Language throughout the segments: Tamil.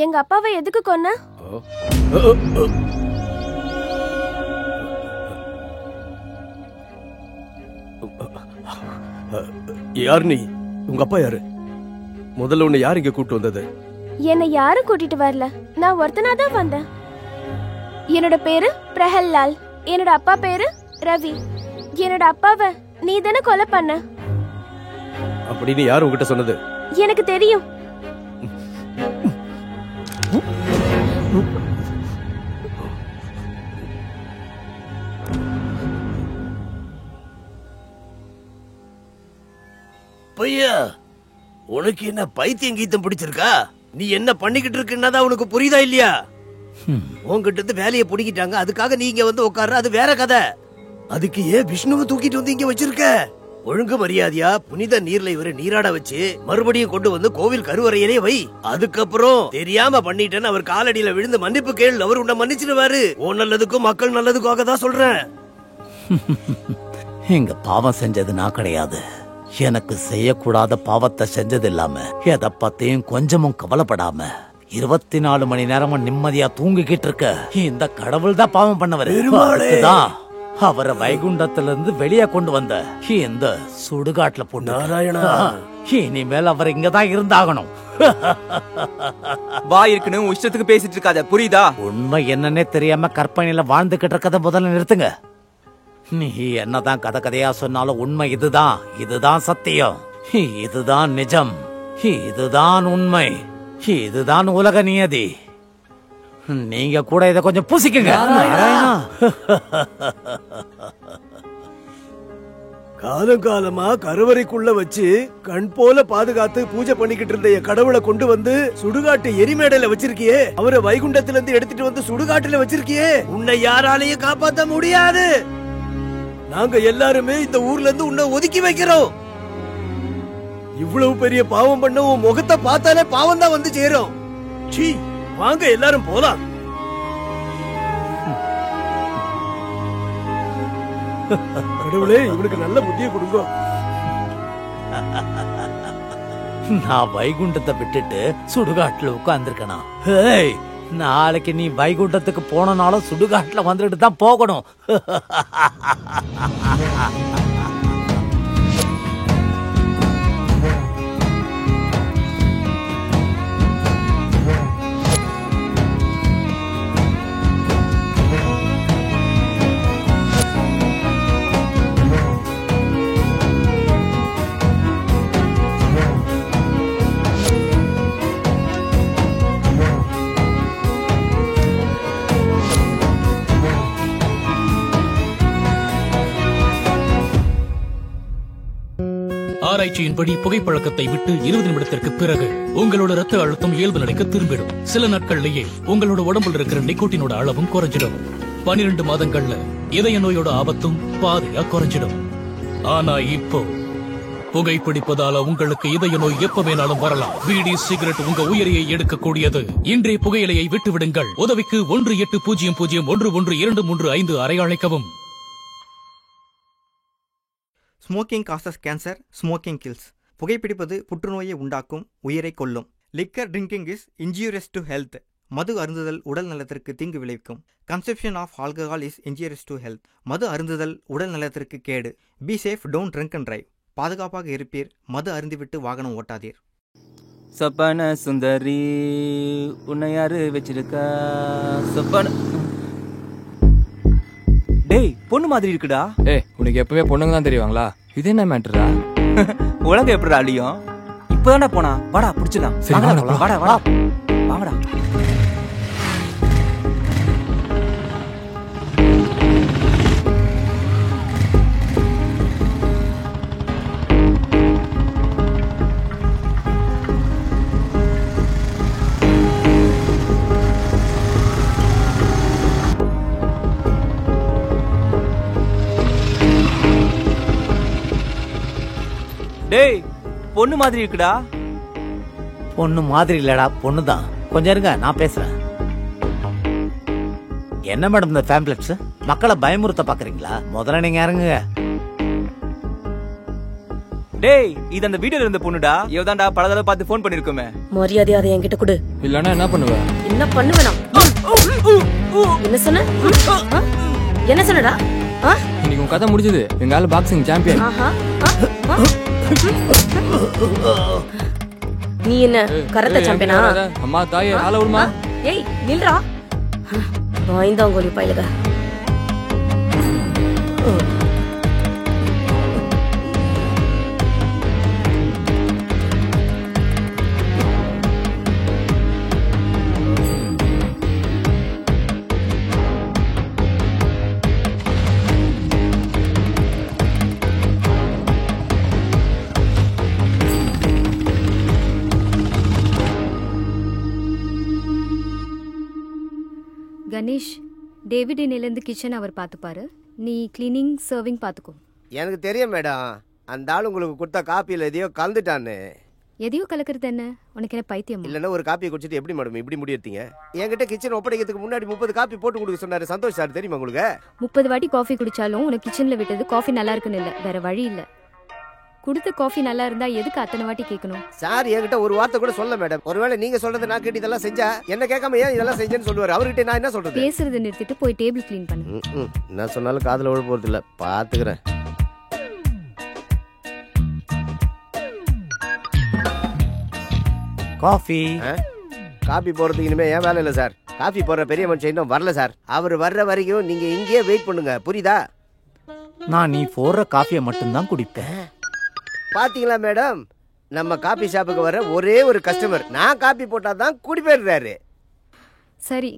எங்க அப்பாவை எதுக்கு கொன்ன? யார் நீ? உங்க அப்பா யாரு? முதல்ல உன்னை யார் இங்க கூட்டு வந்தது? என்னை யாரும் கூட்டிட்டு வரல, நான் ஒருத்தனாதான் வந்தேன். என்னோட பேரு பிரஹல்லால். என்னோட அப்பா பேரு ரவி. என்னோட அப்பாவை நீ தானே கொலை பண்ண. அப்படின்னு யார் உங்ககிட்ட சொன்னது? எனக்கு தெரியும். பையா, உனக்கு என்ன பைத்தியம் கீத்தம் பிடிச்சிருக்கா? நீ என்ன பண்ணிக்கிட்டு இருக்குன்னதான் உனக்கு புரியுதா இல்லையா? உன்கிட்ட இருந்து வேலையை பிடிக்கிட்டாங்க, அதுக்காக நீ இங்க வந்து உட்கார்ற, அது வேற கதை. அதுக்கு ஏன் விஷ்ணுவை தூக்கிட்டு வந்து இங்க வச்சிருக்க? ஒழுங்கு மரியாதையா புனித நீர்ல இவரை நீராட வச்சு மறுபடியும் கொண்டு வந்து கோவில் கருவறையிலே வை. அதுக்கப்புறம் தெரியாம பண்ணிட்டேன்னு அவர் காலடியில விழுந்து மன்னிப்பு கேள், அவர் உன்னை மன்னிச்சிடுவாரு. உன் நல்லதுக்கும் மக்கள் நல்லதுக்காக தான் சொல்றேன். இங்க பாவம் செஞ்சது நான் கிடையாது. எனக்கு செய்யக்கூடாத பாவத்தை செஞ்சது இல்லாம எதை பத்தியும் கொஞ்சமும் கவலைப்படாம 24 மணி நேரமும் நிம்மதியா தூங்கிக்கிட்டு இருக்க இந்த கடவுள் தான் பாவம் பண்ணவர். அவரை வைகுண்டத்திலிருந்து வெளியே கொண்டு வந்த இந்த சுடுகாட்டுல போட்டு நாராயணா, இனிமேல் அவர் இங்கதான் இருந்தாகணும். வா இருக்குன்னு இஷ்டத்துக்கு பேசிட்டு இருக்காத, புரியுதா? உண்மை என்னன்னே தெரியாம கற்பனையில வாழ்ந்துகிட்டு இருக்கத முதல்ல நிறுத்துங்க. நீ என்னதான் கதை கதையா சொன்னாலும் உண்மை இதுதான். இதுதான் சத்தியம், இதுதான் நிஜம், இதுதான் உண்மை, இதுதான் உலக நியதி. நீங்க கூட இதை கொஞ்சம் பூசிக்கங்க. காலம் காலமா கருவறைக்குள்ள வச்சு கண் போல பாதுகாத்து பூஜை பண்ணிக்கிட்டு இருந்த என் கடவுளை கொண்டு வந்து சுடுகாட்டு எரிமேடையில வச்சிருக்கியே, அவரை வைகுண்டத்துல இருந்து எடுத்துட்டு வந்து சுடுகாட்டுல வச்சிருக்கியே, உன்னை யாராலையும் காப்பாத்த முடியாது. நாங்க எல்லாருமே இந்த ஊர்ல இருந்து உன்னை ஒதுக்கி வைக்கிறோம். இவ்வளவு பெரிய பாவம் பண்ண உன் முகத்தை பார்த்தாலே பாவம் தான் வந்து சேரும். சீ, வாங்க எல்லாரும் போலாம். கடவுளே, இவனுக்கு நல்ல புத்தியை கொடுங்க. நான் வைகுண்டத்தை விட்டுட்டு சுடுகாட்டுல உட்கார்ந்துருக்கனா? நாளைக்கு நீ வைகுண்டத்துக்கு போனாலும் சுடுகாட்டுல வந்துட்டு தான் போகணும். ஆராய்ச்சியின்படி புகைப்பழக்கத்தை விட்டு 20 நிமிடத்திற்கு பிறகு உங்களோட ரத்த அழுத்தம் இயல்பு நிலைக்கு திரும்பிடும். சில நாட்கள்லயே உங்களோட உடம்புல இருக்கிற நிக்கோட்டினோட அளவும் குறைஞ்சிடும். 12 மாதங்கள்ல இதய நோயோட ஆபத்தும் பாதியா குறைஞ்சிடும். ஆனா இப்போ புகைப்பிடிப்பதால உங்களுக்கு இதய நோய் எப்ப வேணாலும் வரலாம். பீடி, சிகரெட் உங்க உயிரையை எடுக்கக்கூடியது. இன்றைய புகையிலையை விட்டு விடுங்கள். உதவிக்கு 1800112335 அறை அழைக்கவும். Smoking causes cancer, smoking kills. புகைப்பிடிப்பது புற்றுநோயை உண்டாக்கும், உயிரை கொல்லும். Liquor drinking is injurious to health. மது அருந்துதல் உடல் நலத்திற்கு தீங்கு விளைவிக்கும். Consumption of alcohol is injurious to health. மது அருந்துதல் உடல் நலத்திற்கு கேடு. Be safe, don't drink and drive. பாதுகாப்பாக இருப்பீர். மது அருந்திவிட்டு வாகனம் ஓட்டாதீர். சொப்பன சுந்தரி உன்னை யாரு வச்சிருக்கா? சொப்பன டேய், பொண்ணு மாதிரி இருக்குடா. உனக்கு எப்பவே பொண்ணுங்க தான் தெரியுவாங்களா? இது என்ன மேட்டரா? உலகம் எப்படிடா அழியும்? இப்பதானே போனா. வாடா புடிச்சுதான். வாடா வாடா வாங்கடா. டேய், பொண்ணு மாதிரி இருக்குடா. பொண்ணு மாதிரி இல்லடா, பொண்ணுதான். கொஞ்சம் இருங்க, நான் பேசுறேன். என்ன மேடம் இந்த பேம்ப்ளெட்ஸ்? மக்களை பயமுறுத்த பாக்குறீங்களா? முதல்ல நீங்க இறங்குங்க. டேய் இது அந்த வீடியோல இருந்த பொண்ணுடா. இவதான்டா பல தடவை பார்த்து ஃபோன் பண்ணிருக்கோமே. மரியாதை அதை என்கிட்ட கொடு. இல்லனா என்ன பண்ணுவ? என்ன பண்ணுவேனா? என்ன சொன்ன? என்ன சொன்னடா? இன்னைக்கு உன் கதை முடிஞ்சது. எங்க ஆளு பாக்ஸிங் சாம்பியன். நீ என்ன கராத்தே சாம்பியனா? அம்மா தாயே ஆள விடுமா? ஏய் நில்றா. வாய்ந்தாங்கோலி பையலடா. கணேஷ், டேவிட் இன்னிலேருந்து கிச்சன் அவர் பார்த்துப்பாரு. நீ கிளீனிங் சர்விங் பார்த்துக்கோ. எனக்கு தெரியும் மேடம், அந்த ஆள் உங்களுக்கு கொடுத்த காப்பியில் எதையோ கலந்துட்டான்னு. எதையோ கலக்கிறது என்ன? உனக்கு என்ன பைத்தியம்? இல்லைன்னா ஒரு காப்பியை குடிச்சிட்டு எப்படி மேடம் இப்படி முடியறீங்க? என்கிட்ட கிச்சன் ஒப்படைக்கிறதுக்கு முன்னாடி 30 காப்பி போட்டு கொடுக்க சொன்னாரு சந்தோஷ் சார், தெரியுமா உங்களுக்கு? 30 வாட்டி காஃபி குடிச்சாலும் உனக்கு கிச்சன்ல விட்டது காஃபி நல்லா இருக்குன்னு இல்லை, வேற வழி இல்லை. கொடுத்த காஃபி நல்லா இருந்தா எதுக்கு அத்தனை வாட்டி கேட்கணும்? சார் என்கிட்ட ஒரு வார்த்தை கூட சொல்ல மேடம். ஒருவேளை நீங்க சொல்றதை நான் கேட்டு இதெல்லாம் செஞ்சா என்ன கேட்காம ஏன் இதெல்லாம் செஞ்சேன்னு சொல்லுவாரு. அவர்கிட்ட நான் என்ன சொல்றது? பேசுறதை நிறுத்திட்டு போய் டேபிள் கிளீன் பண்ணு. நான் சொன்னாலும் காதுல விழ போறது இல்ல, பாத்துக்கிறேன். காஃபி காபி போறதுக்கு இனிமே ஏன் வேலை இல்ல சார். காஃபி போடுற பெரிய மனுஷன் இன்னும் வரல சார். அவர் வர்ற வரைக்கும் நீங்க இங்கேயே வெயிட் பண்ணுங்க, புரியுதா? நான் நீ போடுற காஃபியை மட்டும்தான் குடிப்பேன். பாத்தீங்களா மேடம், நம்ம காபி ஷாப்புக்கு வர ஒரே ஒரு கஸ்டமர் நான் காபி போட்டாதான் குடிப்பேறாரு. சரி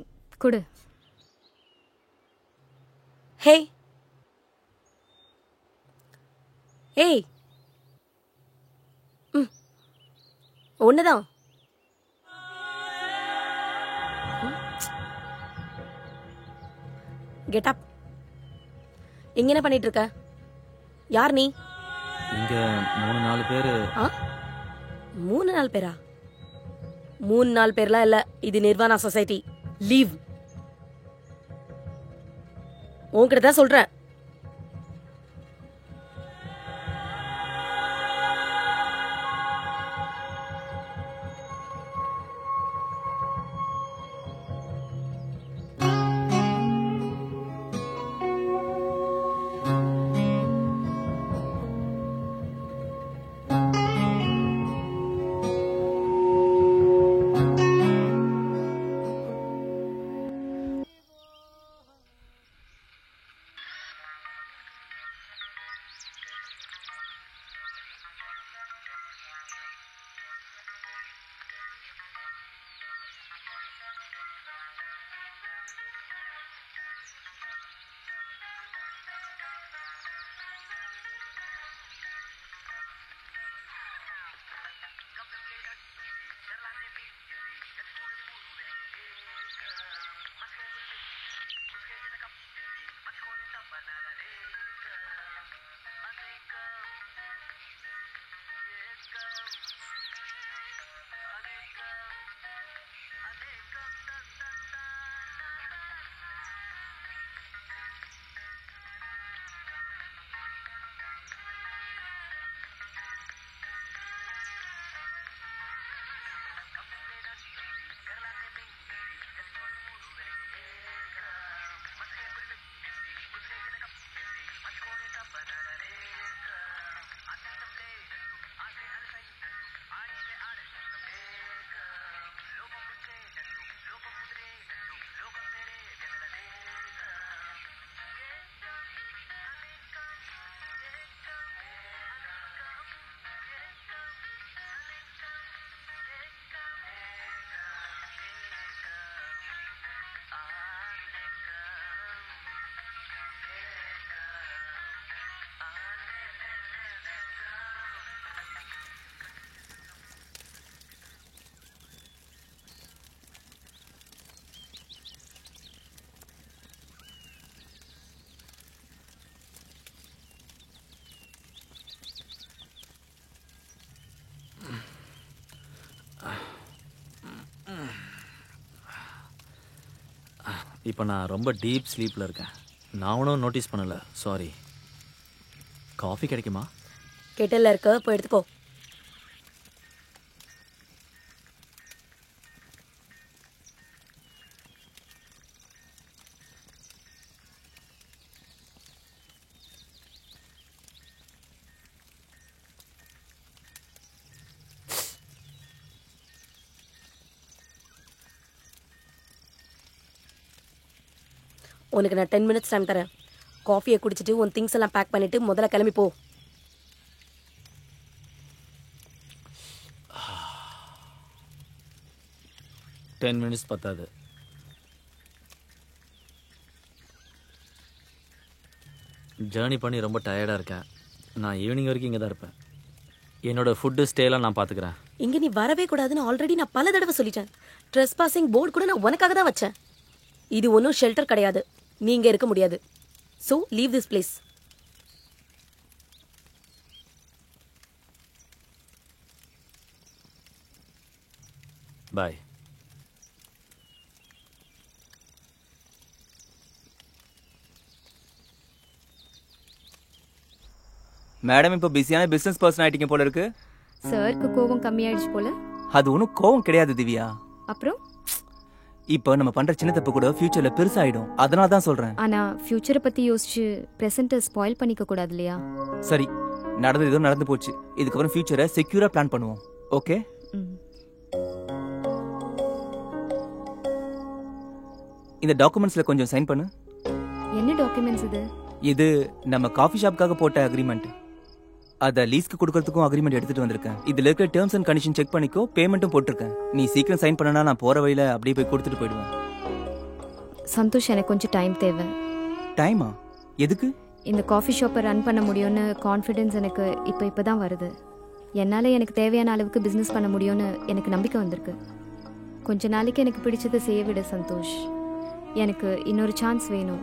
குடு. ஹே ஏய், ஒண்ணுதான். Get up. இங்க என்ன பண்ணிட்டு இருக்க? யார் நீ? இங்க 3-4 பேரு. 3-4 பேரா? 3-4 பேர்லாம் இல்ல, இது நிர்வாணா சொசைட்டி. லீவ். உன்கிட்ட தான் சொல்றேன். இப்போ நான் ரொம்ப டீப் ஸ்லீப்பில் இருக்கேன். நான் ஒன்றும் நோட்டீஸ் பண்ணலை, சாரி. காஃபி கிடைக்குமா? கெட்டல்ல இருக்க போய் எடுத்துக்கோ. உனக்கு நான் 10 minutes டைம் தரேன். காஃபியை குடிச்சிட்டு உன் திங்ஸ் எல்லாம் பேக் பண்ணிட்டு முதல்ல கிளம்பி போ. மினிட்ஸ் பத்தாது. ஜேர்னி பண்ணி ரொம்ப டயர்டாக இருக்கேன். நான் ஈவினிங் வரைக்கும் இங்கே தான் இருப்பேன். என்னோட ஃபுட்டு ஸ்டேலாம் நான் பார்த்துக்கிறேன். இங்க நீ வரவே கூடாதுன்னு ஆல்ரெடி நான் பல தடவை சொல்லிட்டேன். ட்ரெஸ் பாசிங் போர்டு கூட நான் உனக்காக தான் வச்சேன். இது ஒன்றும் ஷெல்டர் கிடையாது. நீ இங்க இருக்க முடியாது. So leave this place. Bye. Madam இப்போ பிஸியான பிசினஸ் பர்சன் ஆயிட்டீங்க போல இருக்கு. சாருக்கு கோவம் கம்மியாயிடுச்சு போல. அது ஒன்றும் கோவம் கிடையாது திவ்யா. அப்புறம் இப்போ நம்ம பண்ற சின்ன தப்பு கூட ஃபியூச்சர்ல பெருசாயிடும். அதனால தான் சொல்றேன். ஆனா ஃபியூச்சரை பத்தி யோசிச்சு பிரசன்ட்டை ஸ்பாயில் பண்ணிக்க கூடாது இல்லையா? சரி, நடந்தது ஏதோ நடந்து போச்சு. இதுக்கப்புறம் ஃபியூச்சரை செக்யூரா பிளான் பண்ணுவோம். ஓகே? இந்த டாக்குமெண்ட்ஸ்ல கொஞ்சம் சைன் பண்ணு. என்ன டாக்குமெண்ட்ஸ் இது? இது நம்ம காஃபி ஷாப்காக போட்ட அக்ரிமெண்ட். அத லீஸ்க்கு கொடுக்கறதுக்கும் அக்ரிமெண்ட் எடுத்துட்டு வந்திருக்கேன். இதுல இருக்க டேர்ம்ஸ் அண்ட் கண்டிஷன் செக் பண்ணிக்கோ. பேமெண்ட்டும் போட்டிருக்கேன். நீ சீக்கிரம் சைன் பண்ணனா நான் போற வழியில அப்படியே போய் கொடுத்துட்டு போயிடுவேன். சந்தோஷ், எனக்கு கொஞ்சம் டைம் தேவை. டைமா? எதுக்கு? இந்த காஃபி ஷாப்பை ரன் பண்ண முடியும்னு கான்ஃபிடென்ஸ் எனக்கு இப்பதான் வருது. என்னால் எனக்கு தேவையான அளவுக்கு பிஸ்னஸ் பண்ண முடியும்னு எனக்கு நம்பிக்கை வந்திருக்கு. கொஞ்ச நாளைக்கு எனக்கு பிடிச்சதை செய்ய விட சந்தோஷ். எனக்கு இன்னொரு சான்ஸ் வேணும்.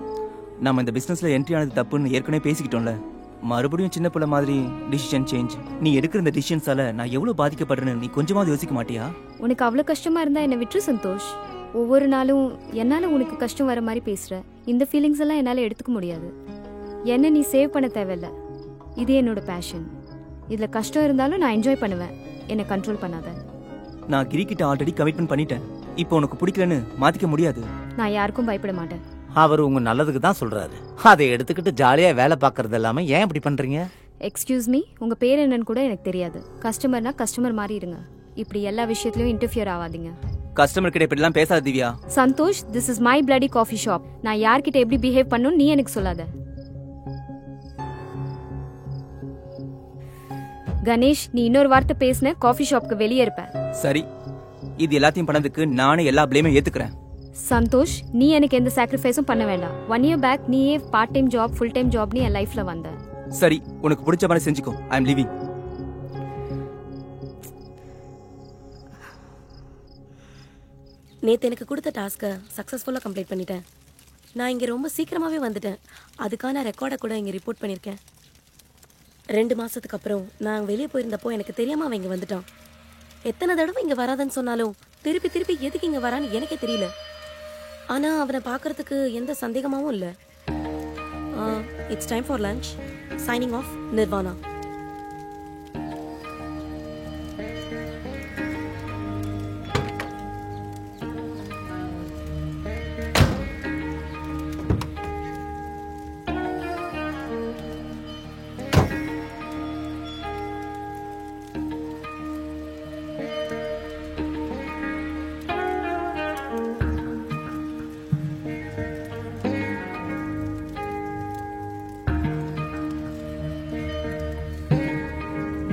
நம்ம இந்த பிசினஸ்ல என்ட்ரி ஆனது தப்புன்னு ஏற்கனவே பேசிக்கிட்டோம்ல. மறுபடியும் சின்ன பிள்ளை மாதிரி டிசிஷன் சேஞ்ச். நீ எடுக்கிற இந்த டிசிஷன்ஸால நான் எவ்வளவு பாதிக்கப்படுறேன்னு நீ கொஞ்சமாவது யோசிக்க மாட்டியா? உனக்கு அவ்வளோ கஷ்டமா இருந்தா என்னை விட்டு சந்தோஷ். ஒவ்வொரு நாளும் என்னால் உனக்கு கஷ்டம் வர மாதிரி பேசுற. இந்த ஃபீலிங்ஸ் எல்லாம் என்னால் எடுத்துக்க முடியாது. என்ன நீ சேவ் பண்ண தேவையில்ல. இது என்னோட பேஷன். இதில் கஷ்டம் இருந்தாலும் நான் என்ஜாய் பண்ணுவேன். என்னை கண்ட்ரோல் பண்ணாத. நான் கிரிக்கிட்ட ஆல்ரெடி கமிட்மெண்ட் பண்ணிட்டேன். இப்போ உனக்கு பிடிக்கலன்னு மாத்திக்க முடியாது. நான் யாருக்கும் பயப்பட மாட்டேன். அவர் உங்க நல்லதுக்கு தான் சொல்றாரு. அதை எடுத்துக்கிட்டு ஜாலியா வேலை பார்க்கறது இல்லாம ஏன் இப்படி பண்றீங்க? எக்ஸ்கியூஸ் மீ, உங்க பேர் என்னன்னு கூட எனக்கு தெரியாது. கஸ்டமர்னா கஸ்டமர் மாதிரி இருங்க. இப்படி எல்லா விஷயத்திலயும் இன்டர்ஃபியர் ஆகாதீங்க. கஸ்டமர் கிட்ட இப்படி எல்லாம் பேசாத Divya. Santosh, this is my bloody coffee shop. நான் யார்கிட்ட எப்படி பிஹேவ் பண்ணணும் நீ எனக்கு சொல்லாத. கணேஷ், நீ இன்னொரு வார்த்தை பேசின காஃபி ஷாப்க்கு வெளியே இருப்ப. சரி, இது எல்லாத்தையும் பண்ணதுக்கு நானே எல்லா பிளேமையும் ஏத்துக்கிறேன். சந்தோஷ், நீ எனக்கு எந்த சாக்ரிஃபைஸும் பண்ண வேண்டாம். 1 year பேக் நீயே part time job full time job நீ என் லைஃப்ல வந்த. சரி, உனக்கு பிடிச்ச மாதிரி செஞ்சுக்கோ. ஐ அம் லீவிங். நேத்து எனக்கு கொடுத்த டாஸ்க்கை சக்ஸஸ்ஃபுல்லாக கம்ப்ளீட் பண்ணிட்டேன். நான் இங்கே ரொம்ப சீக்கிரமாகவே வந்துட்டேன். அதுக்கான ரெக்கார்டை கூட இங்கே ரிப்போர்ட் பண்ணியிருக்கேன். 2 மாதத்துக்கு அப்புறம் நான் வெளியே போயிருந்தப்போ எனக்கு தெரியாமல் அவன் இங்கே வந்துட்டான். எத்தனை தடவை இங்கே வராதுன்னு சொன்னாலும் திருப்பி திருப்பி எதுக்கு இங்கே வரான்னு எனக்கே தெரியல. ஆனால் அவனை பார்க்கறதுக்கு எந்த சந்தேகமாகவும் இல்லை. It's time for lunch. Signing off, nirvana.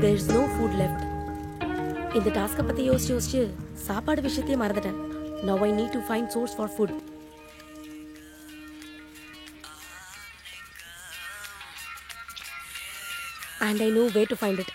There is no food left. இந்த டாஸ்கை பத்தி யோசிச்சு சாப்பாடு விஷயத்தையே மறந்துட்டேன். Now I need to find source for food. And I know where to find it.